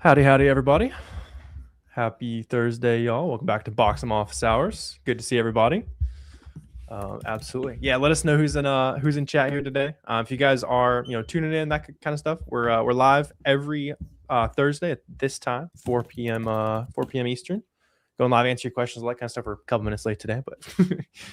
Howdy, everybody. Happy Thursday, y'all. Welcome back to Box'em Office Hours. Good to see everybody. Absolutely. Yeah, let us know who's in chat here today. If you guys are tuning in, that kind of stuff. We're live every Thursday at this time, 4 p.m. 4 p.m. Eastern. Going live, answer your questions, all that kind of stuff. We're a couple minutes late today, but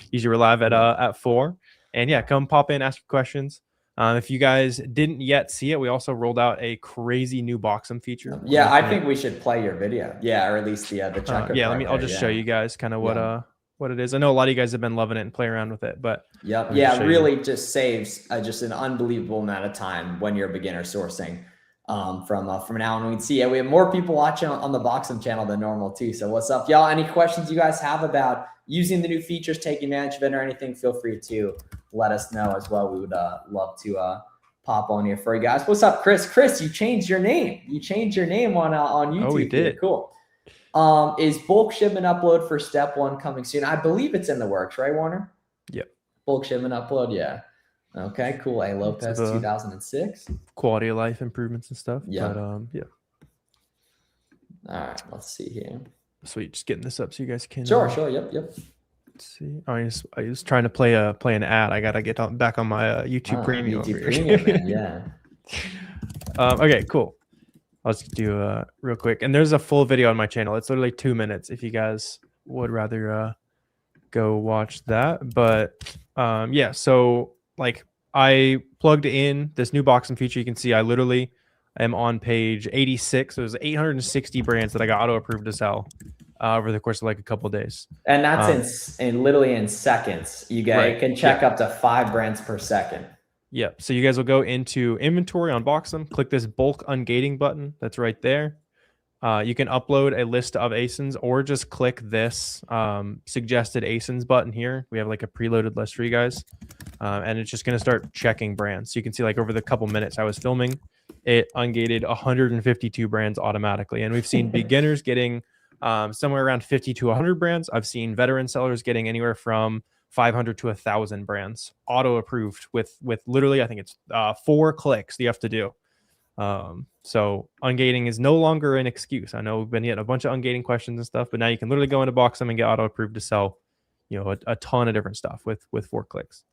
usually we're live at 4. And yeah, come pop in, ask your questions. If you guys didn't yet see it, we also rolled out a crazy new Box'em feature. Yeah, I think we should play your video. Yeah, or at least the checker. Yeah, I'll just show you guys kind of what it is. I know a lot of you guys have been loving it and play around with it, but yeah, really just saves just an unbelievable amount of time when you're beginner sourcing. From now on, we have more people watching on the Box'em channel than normal too. So what's up, y'all? Any questions you guys have about using the new features, taking advantage of it, or anything? Feel free to let us know as well. We would love to pop on here for you guys. What's up, Chris? Chris, you changed your name. You changed your name on YouTube. Oh, we did. Cool. Is bulk shipment upload for step 1 coming soon? I believe it's in the works, right, Warner? Yep. Bulk shipment upload, yeah. Okay, cool. A Lopez 2006. Quality of life improvements and stuff. Yeah. But, yeah. All right, let's see here. Sweet, just getting this up so you guys can. Sure. Yep. Let's see. I was trying to play an ad. I gotta get back on my YouTube Premium. YouTube Premium, man, yeah. Okay, cool. I'll just do real quick. And there's a full video on my channel. It's literally 2 minutes if you guys would rather go watch that. But yeah, so like I plugged in this new Box'em feature. You can see I literally am on page 86. So there's 860 brands that I got auto approved to sell over the course of like a couple of days. And that's literally in seconds. You can check up to 5 brands per second. Yep. So you guys will go into inventory on Box'em, click this bulk ungating button that's right there. You can upload a list of ASINs or just click this suggested ASINs button here. We have like a preloaded list for you guys. And it's just going to start checking brands. So you can see like over the couple minutes I was filming, it ungated 152 brands automatically. And we've seen beginners getting somewhere around 50 to 100 brands. I've seen veteran sellers getting anywhere from 500 to 1,000 brands auto approved with literally, I think it's 4 clicks you have to do. So ungating is no longer an excuse. I know we've been getting a bunch of ungating questions and stuff, but now you can literally go into Box'em and get auto approved to sell, a ton of different stuff with 4 clicks.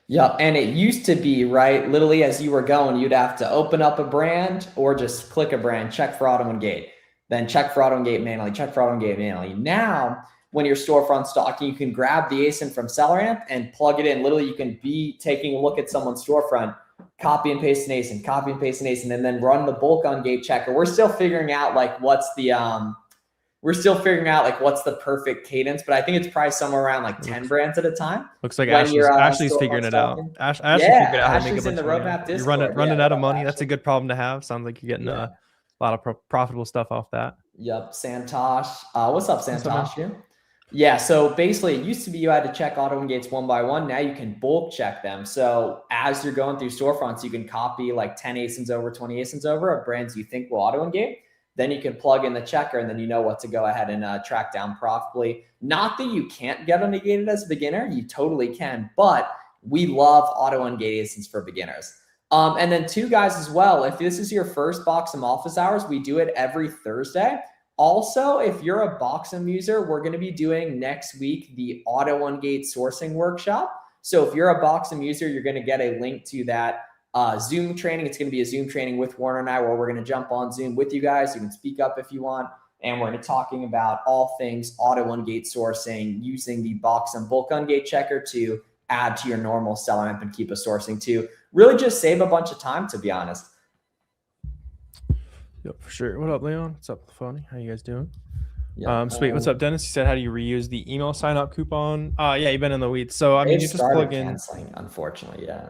Yeah, and it used to be, right, literally as you were going, you'd have to open up a brand or just click a brand, check for auto ungate, then check for auto ungate manually, check for auto ungate manually. Now, when your storefront stocking, you can grab the ASIN from SellerAmp and plug it in. Literally, you can be taking a look at someone's storefront, copy and paste an ASIN, and then run the bulk ungate checker. We're still figuring out what's the perfect cadence, but I think it's probably somewhere around like 10 brands at a time. Looks like Ashley's figuring it out. Ashley figured out how to make a bunch of money. You're running out of money. That's a good problem to have. Sounds like you're getting a lot of profitable stuff off that. Yep, Santosh. What's up, Santosh? Yeah, so basically it used to be you had to check auto ungates one by one. Now you can bulk check them. So as you're going through storefronts, you can copy like 10 ASINs over, 20 ASINs over of brands you think will auto ungate. Then you can plug in the checker and then you know what to go ahead and track down profitably. Not that you can't get ungated as a beginner, you totally can, but we love auto ungate ASINs for beginners. And then 2 guys as well, if this is your first Box'em office hours, we do it every Thursday. Also, if you're a Box'em user, we're going to be doing next week the auto ungate sourcing workshop. So if you're a Box'em user, you're going to get a link to that Zoom training. It's going to be a Zoom training with Warner and I, where we're going to jump on Zoom with you guys. You can speak up if you want. And we're going to be talking about all things auto ungate sourcing using the Box'em bulk ungate checker to add to your normal SellerAmp and Keepa sourcing to really just save a bunch of time, to be honest. Yep, for sure. What up, Leon? What's up, Funny? How you guys doing? Yep. Sweet. What's up, Dennis? You said, how do you reuse the email sign up coupon? Yeah, you've been in the weeds. So I mean, you just plug in. Canceling, unfortunately, yeah.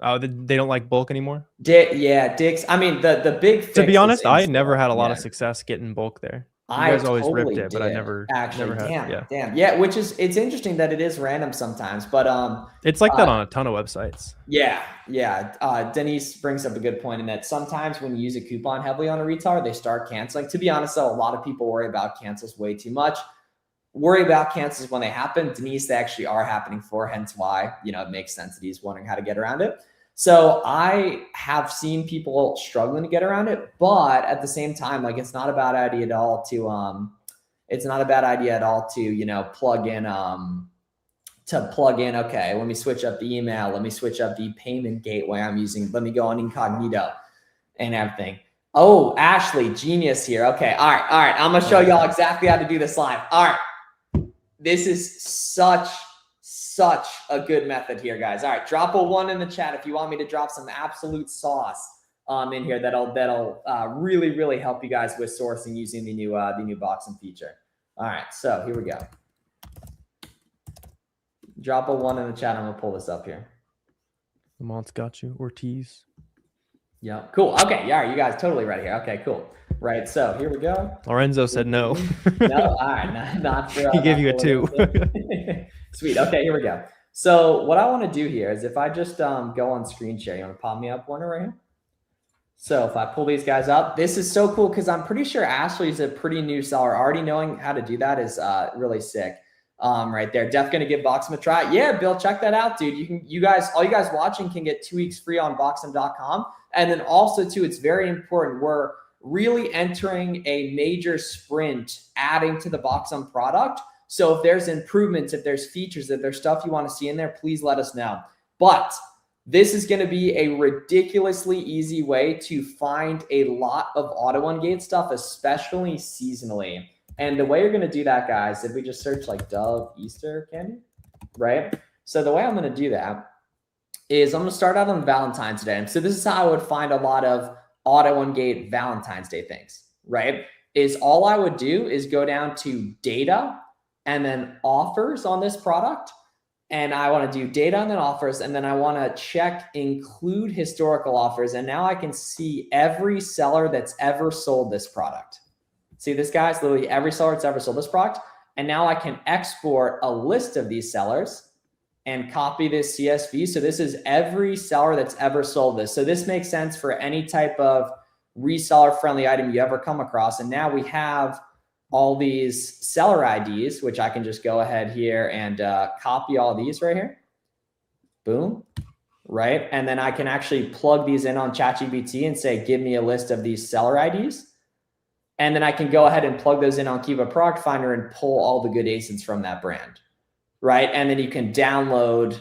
Oh, they don't like bulk anymore. Dix. I mean, the big. To be honest, I never had a lot of success getting bulk there. You guys always ripped it, but I never actually. Never Damn. Yeah, which is, it's interesting that it is random sometimes, but it's like that on a ton of websites. Yeah. Denise brings up a good point in that sometimes when you use a coupon heavily on a retailer, they start canceling. To be honest, though, a lot of people worry about cancels way too much. Worry about cancels when they happen. Denise, they actually are happening for, hence why it makes sense that he's wondering how to get around it. So I have seen people struggling to get around it, but at the same time, like it's not a bad idea at all to plug in okay, let me switch up the email, let me switch up the payment gateway I'm using, let me go on incognito and everything. Oh, Ashley, genius here. Okay, all right. I'm gonna show y'all exactly how to do this live. All right, this is such a good method here, guys. All right, drop a 1 in the chat if you want me to drop some absolute sauce in here that'll really help you guys with sourcing using the new Boxem feature. All right, so here we go. Drop a 1 in the chat. I'm gonna pull this up here. Lamont's got you. Ortiz. Yeah, cool. Okay, yeah, you guys totally ready here. Okay, cool. Right, so here we go. Lorenzo said no. No, all right, not sure. He gave you a 2. Sweet. Okay, here we go. So what I want to do here is if I just go on screen share, you want to pop me up, Warner, right here? So if I pull these guys up, this is so cool because I'm pretty sure Ashley's a pretty new seller. Already knowing how to do that is really sick. Right there. Def gonna give Boxem a try. Yeah, Bill, check that out, dude. All you guys watching can get 2 weeks free on Boxem.com. And then also too, it's very important. We're really entering a major sprint adding to the Boxem product. So if there's improvements, if there's features, if there's stuff you want to see in there, please let us know. But this is going to be a ridiculously easy way to find a lot of AutoUngate stuff, especially seasonally. And the way you're going to do that, guys, if we just search like Dove Easter candy, right? So the way I'm going to do that is I'm going to start out on Valentine's Day. And so this is how I would find a lot of AutoUngate Valentine's Day things, right? Is all I would do is go down to data and then offers on this product. And I want to do data and then offers. And then I want to check include historical offers. And now I can see every seller that's ever sold this product. See this, guys? Literally every seller that's ever sold this product. And now I can export a list of these sellers and copy this CSV. So this is every seller that's ever sold this. So this makes sense for any type of reseller friendly item you ever come across. And now we have all these seller IDs, which I can just go ahead here and copy all these right here. Boom. Right. And then I can actually plug these in on ChatGPT and say, give me a list of these seller IDs. And then I can go ahead and plug those in on Kiva Product Finder and pull all the good ASINs from that brand. Right. And then you can download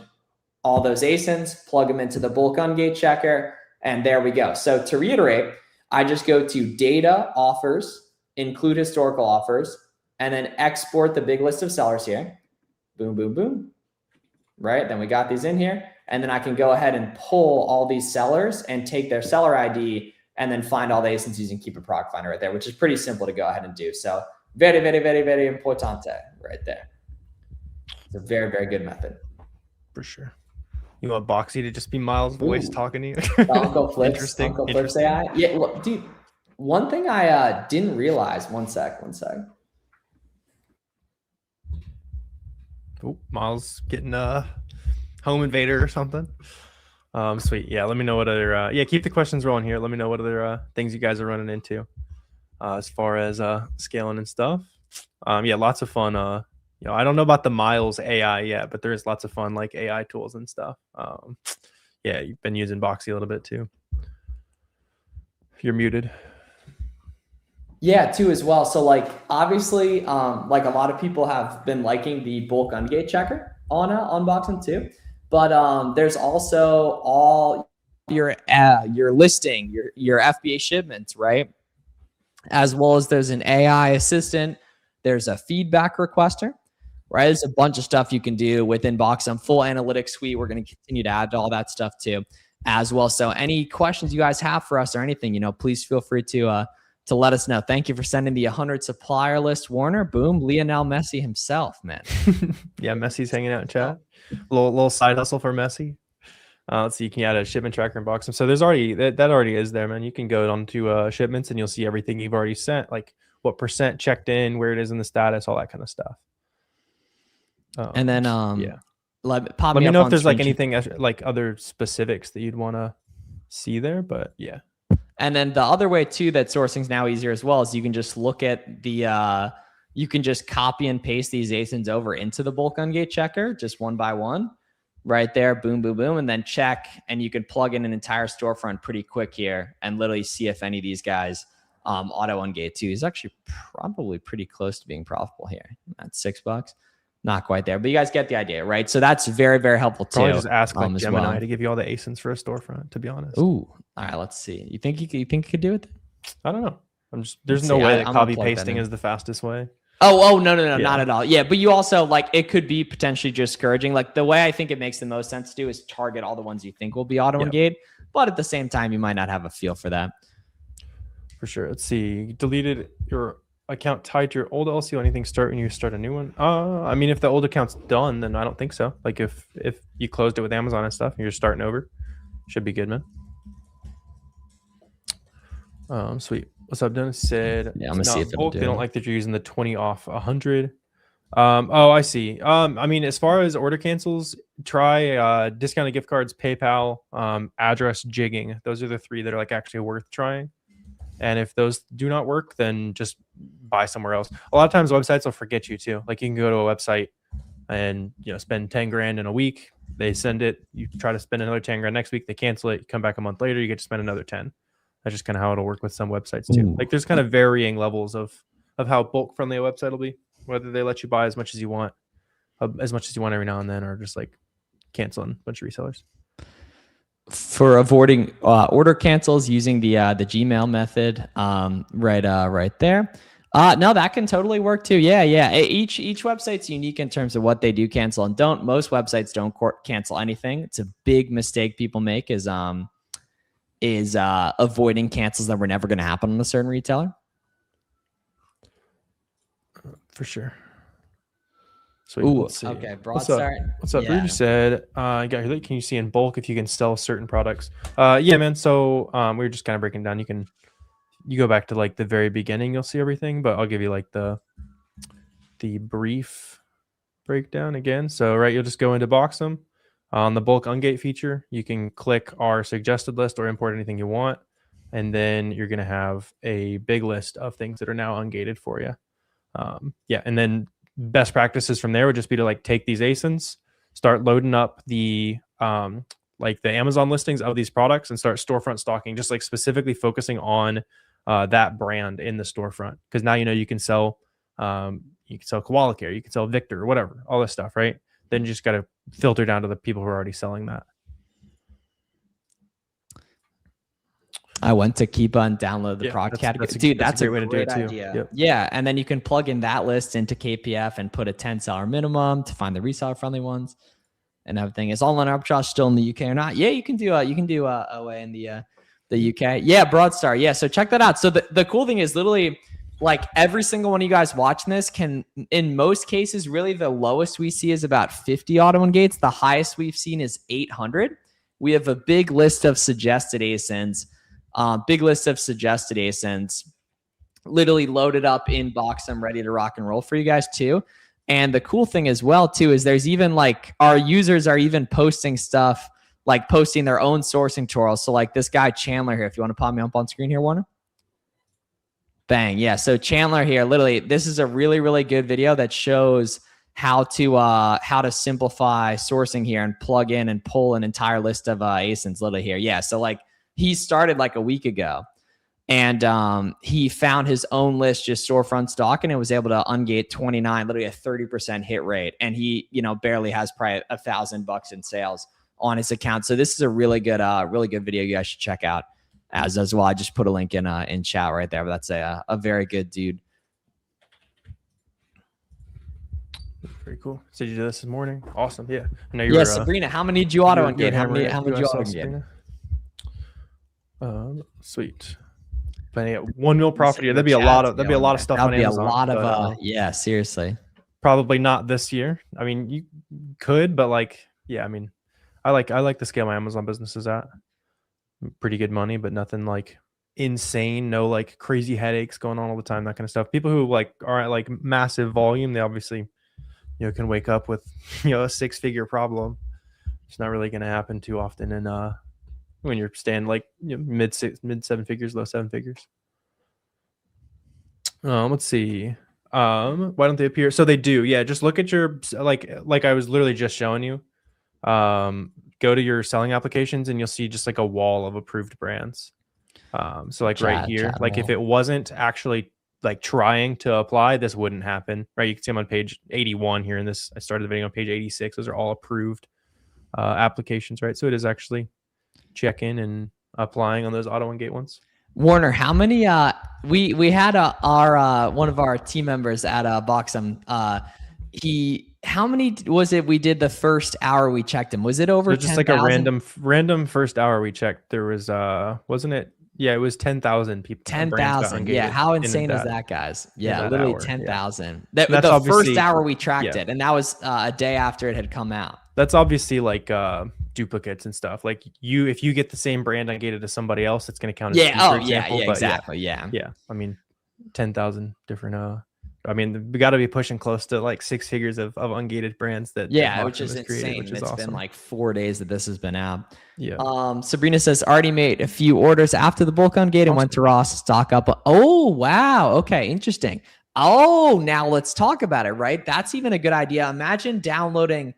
all those ASINs, plug them into the bulk ungate checker. And there we go. So to reiterate, I just go to data offers, include historical offers, and then export the big list of sellers here. Boom, boom, boom. Right. Then we got these in here. And then I can go ahead and pull all these sellers and take their seller ID and then find all the ASINs using Keep a Product Finder right there, which is pretty simple to go ahead and do. So very, very, very, very importante right there. It's a very, very good method. For sure. You want Boxy to just be Miles' voice talking to you? Uncle Flips. Interesting. Uncle Flips AI. Yeah, look, dude. One thing I didn't realize. One sec. Oh, Miles getting a home invader or something. Sweet. Yeah. Let me know what other. Keep the questions rolling here. Let me know what other things you guys are running into as far as scaling and stuff. Lots of fun. I don't know about the Miles AI yet, but there is lots of fun like AI tools and stuff. You've been using Boxy a little bit too. You're muted. Yeah, too, as well. So like, obviously, like a lot of people have been liking the bulk ungate checker on Boxem too, but there's also all your listing, your FBA shipments, right? As well as there's an AI assistant, there's a feedback requester, right? There's a bunch of stuff you can do within Boxem, full analytics suite. We're going to continue to add to all that stuff too, as well. So any questions you guys have for us or anything, please feel free to let us know. Thank you for sending the 100 supplier list, Warner. Boom, Lionel Messi himself, man. Yeah, Messi's hanging out in chat. Little side hustle for Messi. Let's see, you can add a shipment tracker in Boxem. So there's already that already is there, man. You can go onto shipments and you'll see everything you've already sent, like what % checked in, where it is in the status, all that kind of stuff. And then let me know if there's like anything like other specifics that you'd want to see there, but yeah. And then the other way too that sourcing is now easier as well is you can just look at the you can just copy and paste these ASINs over into the bulk ungate checker just one by one. right there. Boom, boom, boom. And then check. And you can plug in an entire storefront pretty quick here and literally see if any of these guys auto ungate too. He's actually probably pretty close to being profitable here. That's $6. Not quite there, but you guys get the idea, right? So that's very, very helpful too. Probably just ask like Gemini well. to give you all the ASINs for a storefront, to be honest. Ooh, all right, let's see. You think you could do it? I don't know. There's no way that copy pasting is the fastest way. Oh, no, not at all. Yeah, but you also like it could be potentially discouraging. Like the way I think it makes the most sense to do is target all the ones you think will be auto engaged, but at the same time, you might not have a feel for that. For sure. Let's see. You deleted your account tied to your old LC. Anything start when you start a new one? I mean, if the old account's done, then I don't think so. Like if you closed it with Amazon and stuff, and you're starting over, should be good, man. Sweet. What's up, Dennis? Said, yeah, I'm gonna see if they don't like that you're using the 20 off 100. Oh, I see. I mean, as far as order cancels, try discounted gift cards, PayPal, address jigging. Those are the 3 that are like actually worth trying. And if those do not work, then just buy somewhere else. A lot of times websites will forget you too. Like you can go to a website and spend 10 grand in a week. They send it. You try to spend another 10 grand next week. They cancel it. You come back a month later. You get to spend another 10. That's just kind of how it'll work with some websites too. Ooh. Like there's kind of varying levels of how bulk friendly a website will be. Whether they let you buy as much as you want every now and then, or just like canceling a bunch of resellers. For avoiding order cancels using the Gmail method, right there. No, that can totally work too. Yeah. Each website's unique in terms of what they do cancel and don't. Most websites don't cancel anything. It's a big mistake people make is avoiding cancels that were never going to happen on a certain retailer. For sure. Sweet. Ooh, okay. Broadstar. What's up? You said, got here late. Can you see in bulk if you can sell certain products? Yeah, man. So we were just kind of breaking down. You go back to like the very beginning, you'll see everything, but I'll give you like the brief breakdown again. So you'll just go into Boxem. On the bulk ungate feature, you can click our suggested list or import anything you want. And then you're going to have a big list of things that are now ungated for you. And then best practices from there would just be to like take these ASINs, start loading up the like the Amazon listings of these products and start storefront stocking, just like specifically focusing on that brand in the storefront. Because now you can sell Koala Care, you can sell Victor or whatever, all this stuff, right? Then you just got to filter down to the people who are already selling that. I went to Keepa and download the product category. Dude, that's a great way to do it idea. Yep. Yeah, and then you can plug in that list into KPF and put a 10 seller minimum to find the reseller friendly ones and everything. Is online arbitrage still in the UK or not? Yeah, you can do OA in the UK. Yeah, Broadstar. Yeah, so check that out. So the cool thing is literally like every single one of you guys watching this can, in most cases, really the lowest we see is about 50 auto engates. The highest we've seen is 800. We have a big list of suggested ASINs. Literally loaded up in Boxem, ready to rock and roll for you guys too. And the cool thing as well too is there's even like our users are even posting stuff, like posting their own sourcing tutorials. So like this guy Chandler here, if you want to pop me up on screen here, Warner. Bang. Yeah. So Chandler here, literally, this is a really, really good video that shows how to simplify sourcing here and plug in and pull an entire list of ASINs literally here. Yeah. So like he started like a week ago and he found his own list, just storefront stock, and it was able to ungate 29, literally a 30% hit rate. And he, barely has probably $1,000 in sales on his account. So this is a really good video you guys should check out as well. I just put a link in chat right there, but that's a very good dude. Very cool. So you did this morning. Awesome. Yeah. I know you were, Sabrina, how many did you auto engage? How many did you auto engage? Sweet. But yeah, 1 mil profit here. That'd be a lot of stuff on Amazon. That'd be a lot of yeah, seriously. Probably not this year. I mean, you could, but like, yeah, I mean, I like the scale my Amazon business is at. Pretty good money, but nothing like insane. No like crazy headaches going on all the time, that kind of stuff. People who like are at like massive volume, they obviously, can wake up with, a 6-figure problem. It's not really going to happen too often. And when you're staying like mid 7 figures, low 7 figures. Let's see. Why don't they appear? So they do. Yeah. Just look at your, like I was literally just showing you. go to your selling applications and you'll see just like a wall of approved brands. So like right here, like if it wasn't actually like trying to apply, this wouldn't happen, right? You can see I'm on page 81 here in this. I started the video on page 86. Those are all approved applications, right? So it is actually checking and applying on those AutoEngate ones. Warner, how many we had our one of our team members at Boxem, how many was it we did the first hour we checked him? Was it over just 10, like a random first hour we checked? There was wasn't it? Yeah, it was 10,000 people. 10,000. Yeah, how insane is that, guys? Yeah, literally 10,000. That's the first hour we tracked it, and that was a day after it had come out. That's obviously like duplicates and stuff. Like if you get the same brand ungated to somebody else, it's going to count as exactly. Yeah. I mean, 10,000 different. I mean, we got to be pushing close to like 6 figures of ungated brands that which is insane. Which is awesome. Been like 4 days that this has been out. Yeah. Sabrina says already made a few orders after the bulk ungate and went to Ross stock up. Oh wow. Okay, interesting. Oh, now let's talk about it. Right, that's even a good idea. Imagine downloading.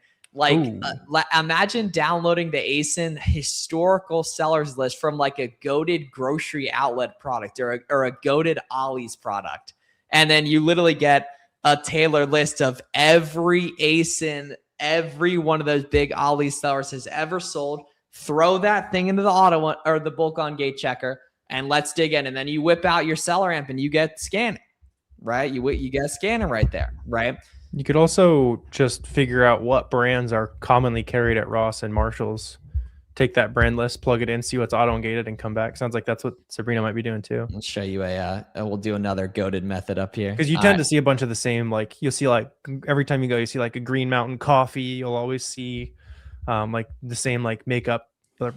Imagine downloading the ASIN historical sellers list from like a goated grocery outlet product or a goated Ollie's product. And then you literally get a tailored list of every ASIN, every one of those big Ollie's sellers has ever sold. Throw that thing into the auto or the bulk ungate checker and let's dig in. And then you whip out your seller amp and you get scanning, right? You get scanning right there, right? You could also just figure out what brands are commonly carried at Ross and Marshalls. Take that brand list, plug it in, see what's auto-ungated, and come back. Sounds like that's what Sabrina might be doing too. Let's show you we'll do another goated method up here. Because you tend to see a bunch of the same, like you'll see like every time you go, you see like a Green Mountain Coffee. You'll always see like the same like makeup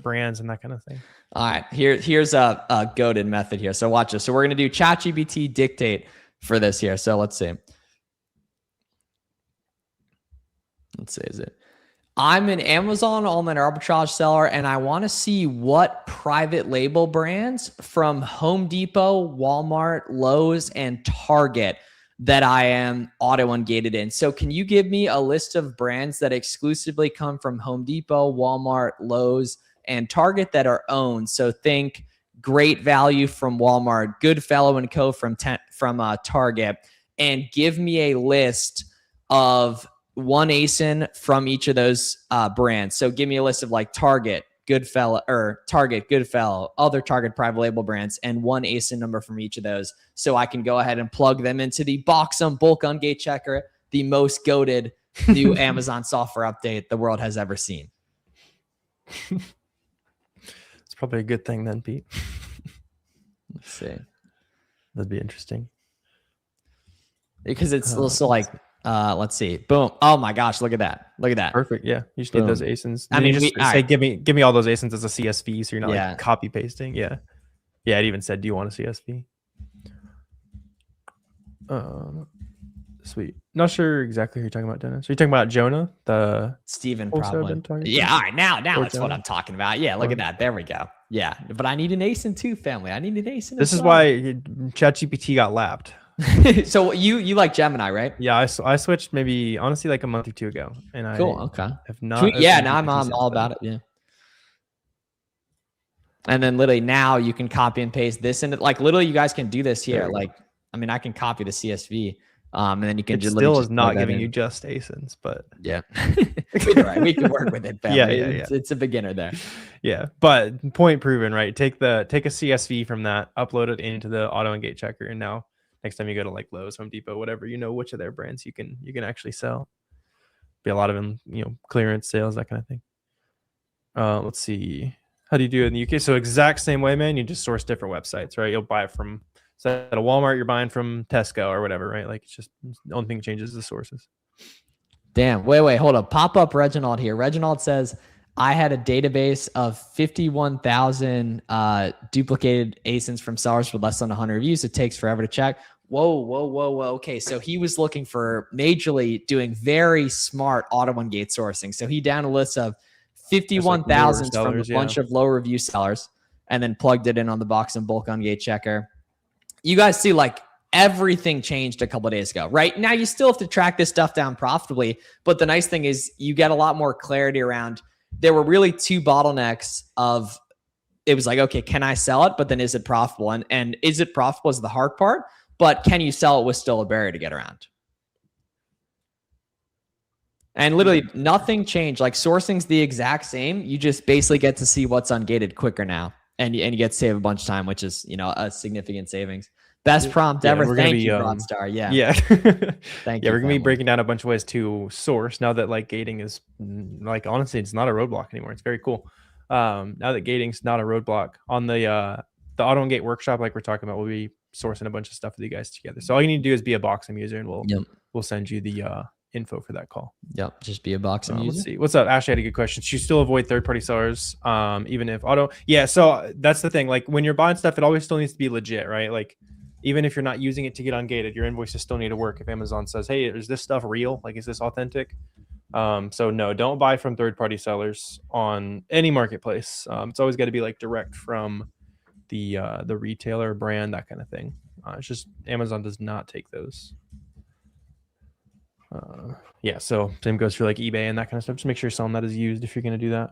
brands and that kind of thing. All right, here's a goated method here. So watch this. So we're going to do ChatGPT dictate for this here. So let's see. Let's say, is it? I'm an Amazon online arbitrage seller and I want to see what private label brands from Home Depot, Walmart, Lowe's, and Target that I am auto-ungated in. So can you give me a list of brands that exclusively come from Home Depot, Walmart, Lowe's, and Target that are owned? So think Great Value from Walmart, Goodfellow & Co. from Target, and give me a list of one ASIN from each of those brands. So give me a list of like Target, Goodfellow, other Target private label brands, and one ASIN number from each of those. So I can go ahead and plug them into the Boxem bulk ungate checker, the most goated new Amazon software update the world has ever seen. It's probably a good thing then, Pete. Let's see. That'd be interesting. Because it's also like, let's see. Boom. Oh my gosh. Look at that. Look at that. Perfect. Yeah. You just need those ASINs. I mean, you just say, give me all those ASINs as a CSV. So you're not like copy pasting. Yeah. Yeah. It even said, do you want a CSV? Sweet. Not sure exactly who you're talking about, Dennis. Are you talking about Jonah? The Steven probably. Yeah. All right. Now that's Jonah. What I'm talking about. Yeah. Look at that. There we go. Yeah. But I need an ASIN too, family. I need an ASIN. This is why ChatGPT got lapped. So you like Gemini, right? Yeah, I switched maybe honestly like a month or two ago, and I have not. Now I'm all about it. Yeah. And then literally now you can copy and paste this, and like literally you guys can do this here. Like, I mean, I can copy the CSV, and then you can just still is not giving you just ASINs, but yeah, we can work with it. Yeah. It's a beginner there. Yeah, but point proven, right? Take a CSV from that, upload it into the auto-ungate checker, and now next time you go to like Lowe's, Home Depot, whatever, you know which of their brands you can actually sell. Be a lot of them, clearance sales, that kind of thing. Let's see. How do you do it in the UK? So exact same way, man. You just source different websites, right? You'll buy it from instead of Walmart, you're buying from Tesco or whatever, right? Like it's just the only thing that changes is the sources. Damn. Wait, hold up. Pop up Reginald here. Reginald says, I had a database of 51,000 duplicated ASINs from sellers with less than 100 reviews. It takes forever to check. Whoa. Okay, so he was looking for majorly doing very smart auto-ungate sourcing. So he down a list of 51,000 from a bunch of low review sellers and then plugged it in on the Boxem bulk ungate checker. You guys see like everything changed a couple of days ago. Right now, you still have to track this stuff down profitably, but the nice thing is you get a lot more clarity around. There were really two bottlenecks of it was like, okay, can I sell it? But then is it profitable? And is it profitable is the hard part, but can you sell it was still a barrier to get around. And literally nothing changed. Like sourcing's the exact same. You just basically get to see what's ungated quicker now. And you get to save a bunch of time, which is, a significant savings. Best prompt ever. Thank you, Broadstar. Yeah. Yeah. Thank you. We're going to be breaking down a bunch of ways to source now that like gating is like, honestly, it's not a roadblock anymore. It's very cool. Now that gating's not a roadblock on the Auto and Gate workshop, like we're talking about, we'll be sourcing a bunch of stuff with you guys together. So all you need to do is be a Boxem user and we'll send you the info for that call. Yep. Just be a Boxem user. Let's see. What's up? Ashley had a good question. Should you still avoid third-party sellers, even if auto? Yeah. So that's the thing. Like when you're buying stuff, it always still needs to be legit, right? Like even if you're not using it to get ungated, your invoices still need to work. If Amazon says, hey, is this stuff real? Like, is this authentic? So no, don't buy from third-party sellers on any marketplace. It's always got to be like direct from the retailer, brand, that kind of thing. It's just Amazon does not take those. Yeah, so same goes for like eBay and that kind of stuff. Just make sure you're selling that as used if you're going to do that.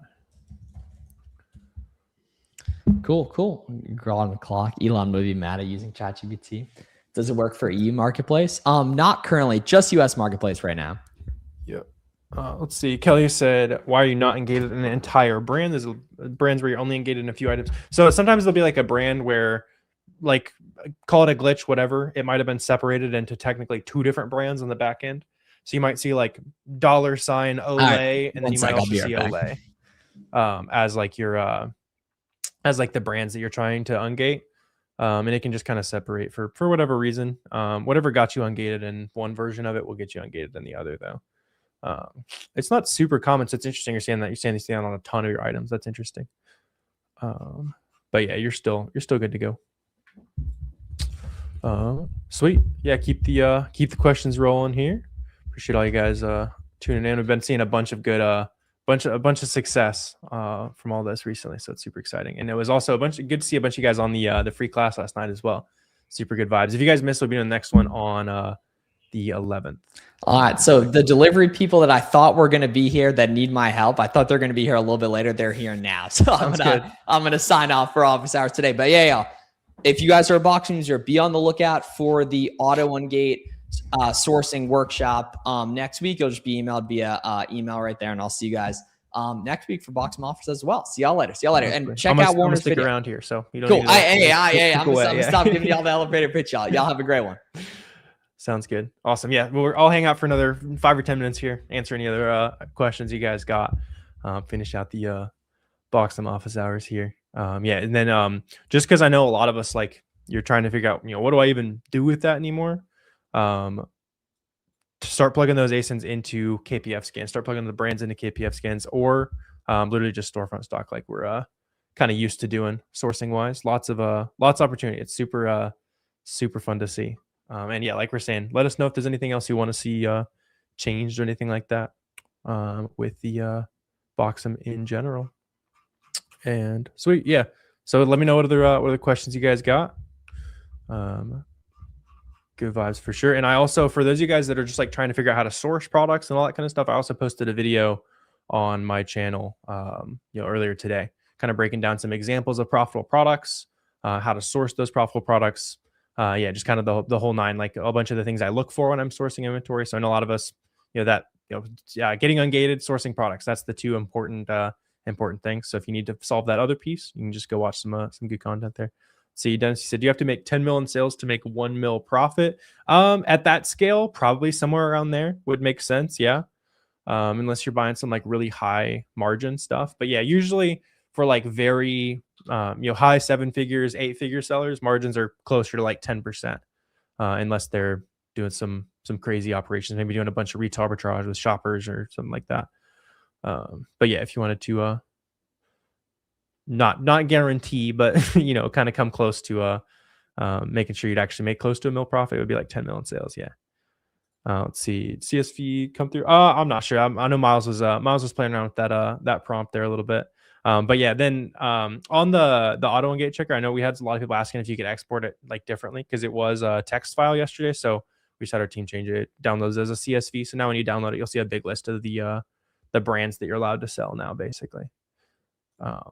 Cool. Girl on the clock. Elon would be mad at using ChatGPT. Does it work for EU marketplace? Not currently, just US marketplace right now. Yep. Let's see. Kelly said, why are you not engaged in an entire brand? There's brands where you're only engaged in a few items. So sometimes there'll be like a brand where like call it a glitch, whatever. It might have been separated into technically two different brands on the back end. So you might see like $Olay, right, and then you might also see Olay as like your as like the brands that you're trying to ungate. And it can just kind of separate for whatever reason. Whatever got you ungated in one version of it will get you ungated in the other though. It's not super common, so it's interesting you're saying this on a ton of your items. That's interesting. But yeah, you're still good to go. Sweet. Yeah, keep the questions rolling here. Appreciate all you guys tuning in. We've been seeing a bunch of good bunch of success from all this recently, so it's super exciting. And it was also good to see a bunch of you guys on the free class last night as well. Super good vibes. If you guys missed, we'll be on the next one on the 11th. All right. So the delivery people that I thought were going to be here that need my help, I thought they're going to be here a little bit later. They're here now. So I'm going to sign off for office hours today. But yeah. If you guys are a Boxem user, be on the lookout for the Auto and Gate sourcing workshop next week. You'll just be emailed via email right there. And I'll see you guys next week for Boxem offers as well. See y'all later. And check out Warner's stick video around here. So you don't cool. need I'm gonna stop giving y'all the elevator pitch. Y'all have a great one. Sounds good. Awesome. Yeah. Well, I'll hang out for another 5 or 10 minutes here. Answer any other questions you guys got. Finish out the Boxem office hours here. Yeah. And then just because I know a lot of us, like, you're trying to figure out, what do I even do with that anymore? To start plugging those ASINs into KPF scans, start plugging the brands into KPF scans, or literally just storefront stock like we're kind of used to doing sourcing wise. Lots of opportunity. It's super fun to see. And yeah, like we're saying, let us know if there's anything else you want to see changed or anything like that with the Boxem in general. And sweet, yeah. So let me know what other questions you guys got. Good vibes for sure. And I also, for those of you guys that are just like trying to figure out how to source products and all that kind of stuff, I also posted a video on my channel earlier today, kind of breaking down some examples of profitable products, how to source those profitable products. Just kind of the whole nine, like a bunch of the things I look for when I'm sourcing inventory. So I know a lot of us, getting ungated, sourcing products, that's the two important things. So if you need to solve that other piece, you can just go watch some good content there. See, Dennis, he said, you have to make 10 mil in sales to make 1 mil profit. At that scale, probably somewhere around there would make sense. Yeah. Unless you're buying some like really high margin stuff. But yeah, usually for like very, high 7 figures, 8 figure sellers, margins are closer to like 10%. Unless they're doing some crazy operations, maybe doing a bunch of retail arbitrage with shoppers or something like that. But yeah, if you wanted to, not guarantee, but kind of come close to making sure you'd actually make close to 1 mil profit, it would be like 10 mil in sales. Yeah. Let's see, CSV come through. I'm not sure. I know Miles was playing around with that prompt there a little bit. But yeah, then on the auto ungate checker, I know we had a lot of people asking if you could export it like differently because it was a text file yesterday. So we just had our team change it, downloads as a CSV. So now when you download it, you'll see a big list of the brands that you're allowed to sell now, basically.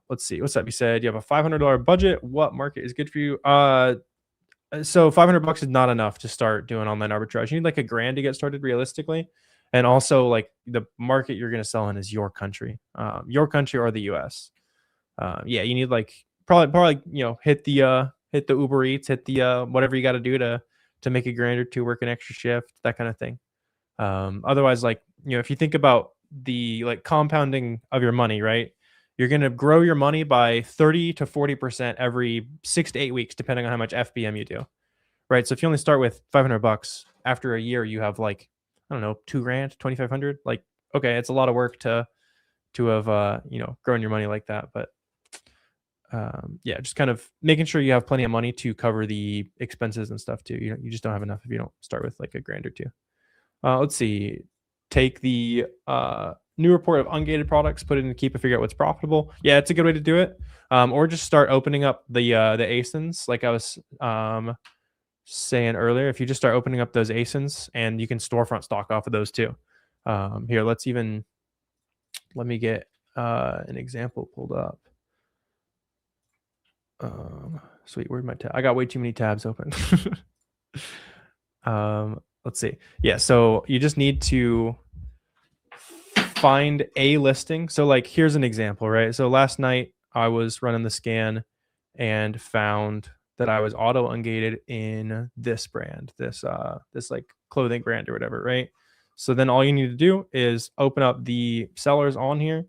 Let's see. What's up? You said you have a $500 budget. What market is good for you? So $500 is not enough to start doing online arbitrage. You need like $1,000 to get started realistically. And also like the market you're going to sell in is your country or the US. Yeah, you need like probably, hit the Uber Eats, hit the, whatever you got to do to make $1,000 or $2,000, work an extra shift, that kind of thing. Otherwise, like, if you think about the like compounding of your money, right? You're going to grow your money by 30 to 40% every 6 to 8 weeks, depending on how much FBM you do. Right. So if you only start with $500, after a year, you have like, I don't know, $2,000, $2,500. Like, okay, it's a lot of work to have, grown your money like that. But yeah, just kind of making sure you have plenty of money to cover the expenses and stuff too. You just don't have enough if you don't start with like $1,000 or $2,000. Let's see. Take the new report of ungated products, put it in Keepa, figure out what's profitable. Yeah, it's a good way to do it. Or just start opening up the ASINs, like I was saying earlier. If you just start opening up those ASINs, and you can storefront stock off of those too. Here, let me get an example pulled up. Sweet, where'd my tab? I got way too many tabs open. Let's see. Yeah, so you just need to find a listing. So like, here's an example, right? So last night I was running the scan and found that I was auto ungated in this brand, this like clothing brand or whatever, right? So then all you need to do is open up the sellers on here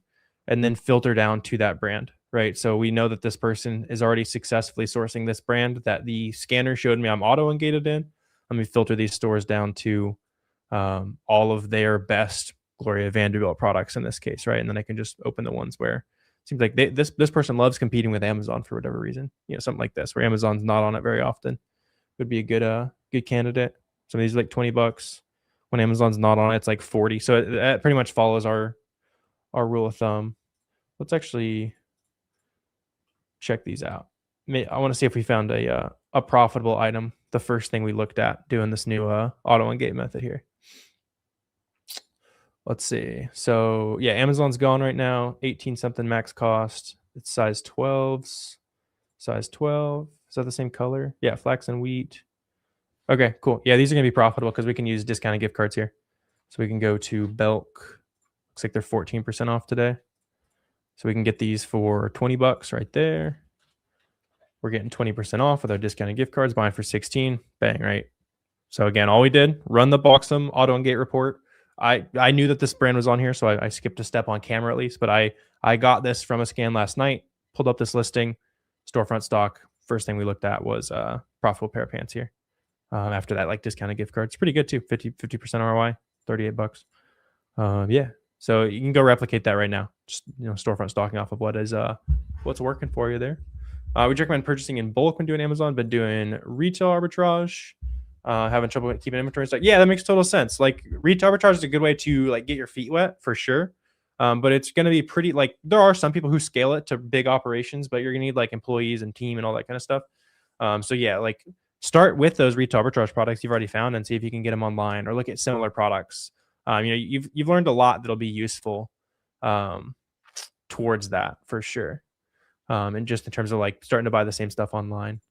and then filter down to that brand, right? So we know that this person is already successfully sourcing this brand that the scanner showed me I'm auto ungated in. Let me filter these stores down to all of their best Gloria Vanderbilt products in this case, right? And then I can just open the ones where it seems like this person loves competing with Amazon for whatever reason. Something like this where Amazon's not on it very often would be a good candidate. Some of these are like $20. When Amazon's not on it, it's like 40. So it pretty much follows our rule of thumb. Let's actually check these out. I want to see if we found a profitable item. The first thing we looked at doing this new auto ungate method here. Let's see. So yeah, Amazon's gone right now. 18 something max cost. It's size 12s. Size 12. Is that the same color? Yeah, flax and wheat. Okay, cool. Yeah, these are gonna be profitable because we can use discounted gift cards here. So we can go to Belk. Looks like they're 14% off today. So we can get these for $20 right there. We're getting 20% off with our discounted gift cards, buying for 16. Bang, right? So again, all we did, run the Boxum auto ungate report. I knew that this brand was on here, so I skipped a step on camera at least, but I got this from a scan last night, pulled up this listing, storefront stock. First thing we looked at was profitable pair of pants here. After that, like discounted gift cards, pretty good too. 50% ROI, $38. Yeah, so you can go replicate that right now. Just storefront stocking off of what's working for you there. We recommend purchasing in bulk when doing Amazon, but doing retail arbitrage, having trouble keeping inventory stock. Yeah, that makes total sense. Like retail arbitrage is a good way to like get your feet wet for sure. But it's going to be pretty, like there are some people who scale it to big operations, but you're going to need like employees and team and all that kind of stuff. So yeah, like start with those retail arbitrage products you've already found and see if you can get them online, or look at similar products. You've learned a lot that'll be useful towards that for sure. And just in terms of like starting to buy the same stuff online.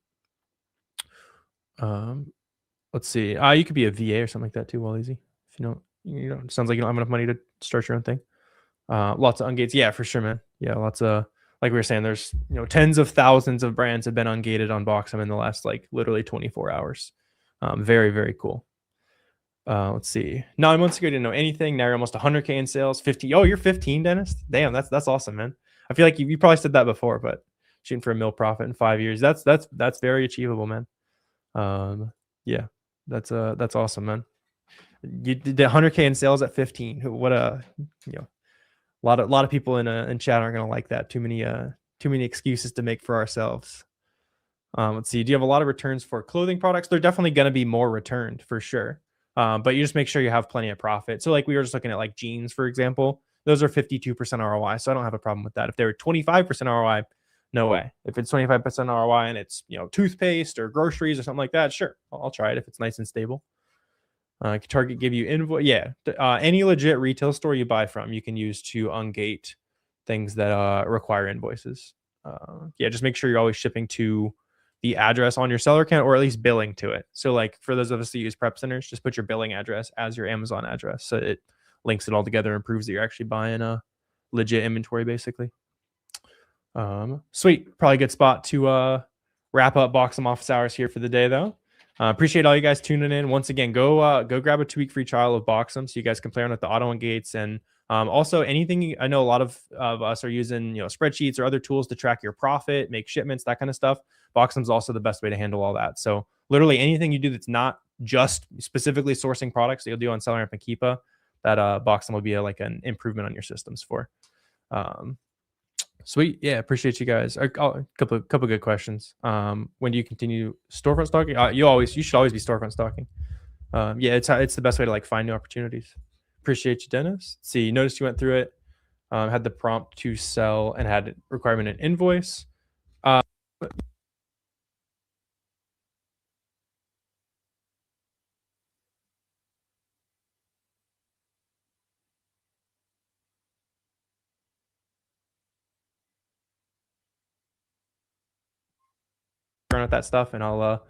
Let's see. You could be a VA or something like that too, Walleasy. If you know, it sounds like you don't have enough money to start your own thing. Lots of ungates. Yeah, for sure, man. Yeah, lots of, like we were saying, there's tens of thousands of brands have been ungated on Boxum in the last like literally 24 hours. Very, very cool. Let's see. 9 months ago, you didn't know anything. Now you're almost 100K in sales. 50. Oh, you're 15, Dennis. Damn, that's awesome, man. I feel like you probably said that before, but shooting for $1 million profit in 5 years, that's very achievable, man. Yeah, that's awesome, man. You did 100K in sales at 15. What a lot of people in chat aren't gonna like that. Too many excuses to make for ourselves. Let's see. Do you have a lot of returns for clothing products? They're definitely gonna be more returned for sure. But you just make sure you have plenty of profit. So like we were just looking at like jeans, for example. those are 52% ROI. So I don't have a problem with that. If they're 25% ROI, no way. If it's 25% ROI and it's, toothpaste or groceries or something like that, sure, I'll try it if it's nice and stable. Target give you invoice. Yeah. Any legit retail store you buy from, you can use to ungate things that require invoices. Just make sure you're always shipping to the address on your seller account, or at least billing to it. So like for those of us that use prep centers, just put your billing address as your Amazon address. So it links it all together and proves that you're actually buying a legit inventory, basically. Sweet. Probably a good spot to wrap up Boxem office hours here for the day, though. Appreciate all you guys tuning in. Once again, go grab a 2-week free trial of Boxem so you guys can play around with the auto ungates, and also anything. I know a lot of us are using spreadsheets or other tools to track your profit, make shipments, that kind of stuff. Boxem's also the best way to handle all that. So literally anything you do that's not just specifically sourcing products that you'll do on SellerAmp and Keepa, that Boxem will be an improvement on your systems for. Sweet. Yeah, appreciate you guys. A couple good questions. When do you continue storefront stalking? You should always be storefront stalking. It's the best way to find new opportunities. Appreciate you, Dennis. See, noticed you went through it. Had the prompt to sell and had requirement an invoice. Run with that stuff, and I'll